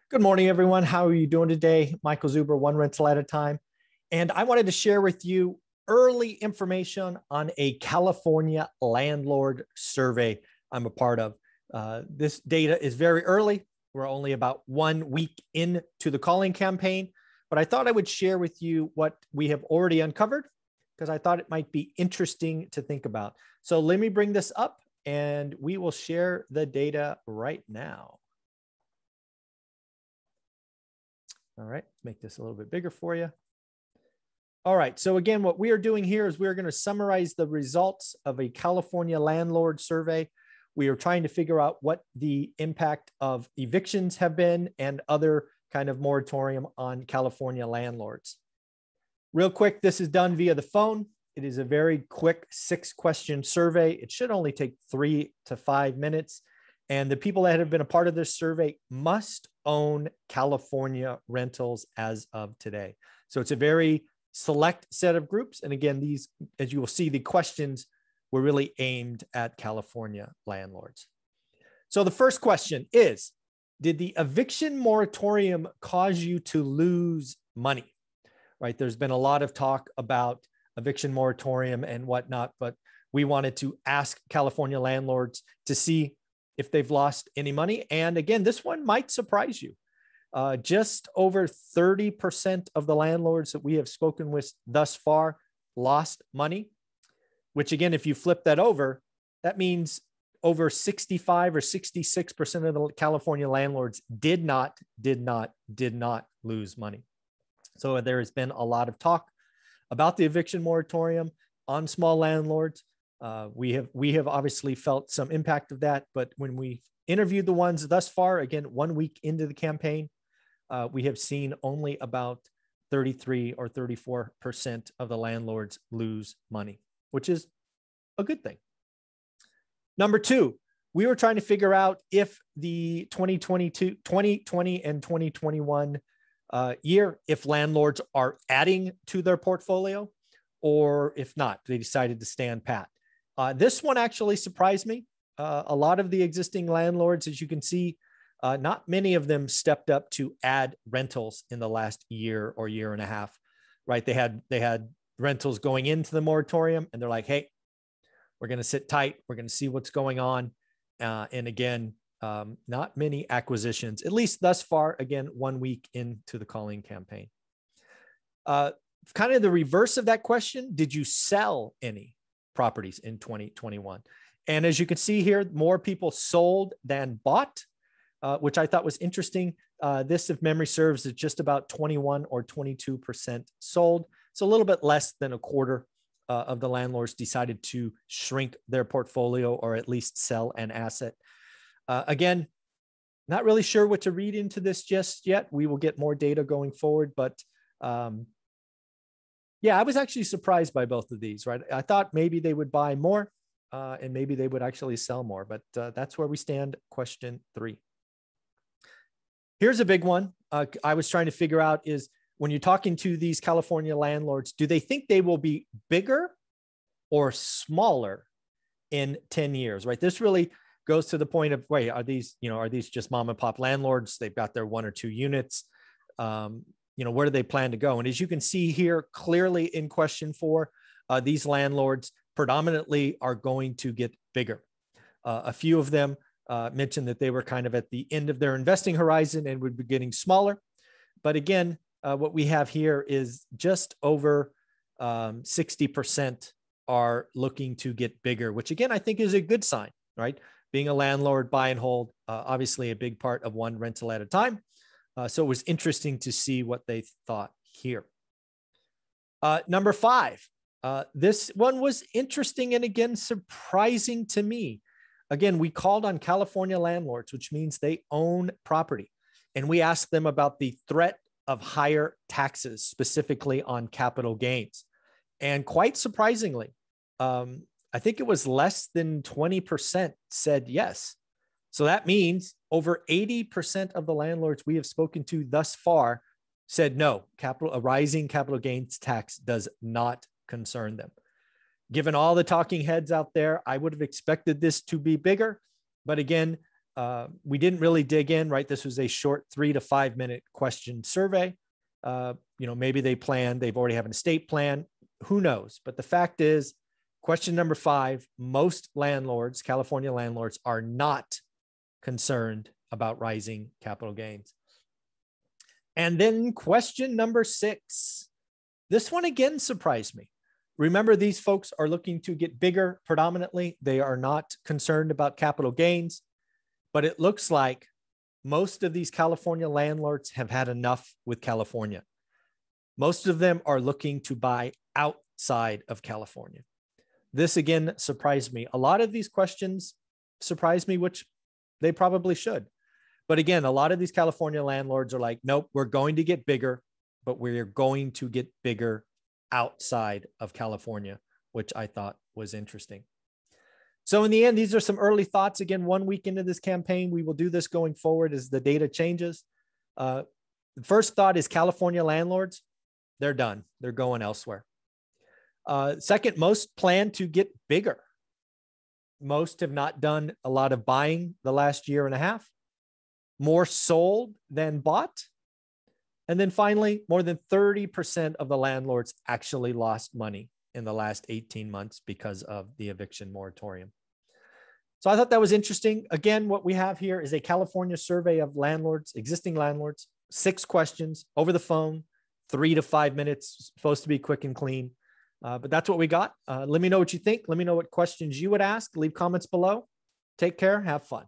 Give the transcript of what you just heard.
Good morning, everyone. How are you doing today? Michael Zuber, One Rental at a Time. And I wanted to share with you early information on a California landlord survey I'm a part of. This data is very early. We're only about 1 week into the calling campaign, but I thought I would share with you what we have already uncovered because I thought it might be interesting to think about. So let me bring this up and we will share the data right now. All right, let's make this a little bit bigger for you. All right, so again, what we are doing here is we're going to summarize the results of a California landlord survey. We are trying to figure out what the impact of evictions have been and other kind of moratorium on California landlords. Real quick, this is done via the phone. It is a very quick 6-question survey. It should only take 3 to 5 minutes. And the people that have been a part of this survey must own California rentals as of today. So it's a very select set of groups. And again, these, as you will see, the questions were really aimed at California landlords. So the first question is, did the eviction moratorium cause you to lose money? Right? There's been a lot of talk about eviction moratorium and whatnot, but we wanted to ask California landlords to see if they've lost any money. And again, this one might surprise you. Just over 30% of the landlords that we have spoken with thus far lost money, which again, if you flip that over, that means over 65 or 66% of the California landlords did not lose money. So there has been a lot of talk about the eviction moratorium on small landlords. We have obviously felt some impact of that, but when we interviewed the ones thus far, again, 1 week into the campaign, we have seen only about 33 or 34% of the landlords lose money, which is a good thing. Number two, we were trying to figure out if the 2020 and 2021 year, if landlords are adding to their portfolio, or if not, they decided to stand pat. This one actually surprised me. A lot of the existing landlords, as you can see, not many of them stepped up to add rentals in the last year or year and a half, right? They had rentals going into the moratorium and they're like, hey, we're going to sit tight. We're going to see what's going on. And again, not many acquisitions, at least thus far, again, 1 week into the calling campaign. Kind of the reverse of that question, did you sell any properties in 2021? And as you can see here, more people sold than bought, which I thought was interesting. This, if memory serves, is just about 21 or 22% sold. It's a little bit less than a quarter of the landlords decided to shrink their portfolio or at least sell an asset. Again, not really sure what to read into this just yet. We will get more data going forward, but yeah, I was actually surprised by both of these, right? I thought maybe they would buy more and maybe they would actually sell more, but that's where we stand. Question 3. Here's a big one. I was trying to figure out is when you're talking to these California landlords, do they think they will be bigger or smaller in 10 years, right? This really goes to the point of, wait, are these just mom and pop landlords? They've got their 1 or 2 units. Where do they plan to go? And as you can see here clearly in question 4, these landlords predominantly are going to get bigger. A few of them mentioned that they were kind of at the end of their investing horizon and would be getting smaller. But again, what we have here is just over 60% are looking to get bigger, which again, I think is a good sign, right? Being a landlord, buy and hold, obviously a big part of One Rental at a Time. So it was interesting to see what they thought here. Number 5, this one was interesting and again, surprising to me. Again, we called on California landlords, which means they own property. And we asked them about the threat of higher taxes, specifically on capital gains. And quite surprisingly, I think it was less than 20% said yes. So that means over 80% of the landlords we have spoken to thus far said no, a rising capital gains tax does not concern them. Given all the talking heads out there, I would have expected this to be bigger. But again, We didn't really dig in, right? This was a short 3 to 5 minute question survey. Maybe they've already have an estate plan. Who knows? But the fact is, question number 5, most landlords, California landlords, are not concerned about rising capital gains. And then question number 6. This one again surprised me. Remember, these folks are looking to get bigger predominantly. They are not concerned about capital gains, but it looks like most of these California landlords have had enough with California. Most of them are looking to buy outside of California. This again surprised me. A lot of these questions surprised me, which they probably should. But again, a lot of these California landlords are like, nope, we're going to get bigger, but we're going to get bigger outside of California, which I thought was interesting. So in the end, these are some early thoughts. Again, 1 week into this campaign, we will do this going forward as the data changes. The first thought is California landlords, they're done. They're going elsewhere. Second, most plan to get bigger. Most have not done a lot of buying the last year and a half. More sold than bought. And then finally, more than 30% of the landlords actually lost money in the last 18 months because of the eviction moratorium. So I thought that was interesting. Again, what we have here is a California survey of landlords, existing landlords, 6 questions over the phone, 3 to 5 minutes, supposed to be quick and clean. But that's what we got. Let me know what you think. Let me know what questions you would ask. Leave comments below. Take care. Have fun.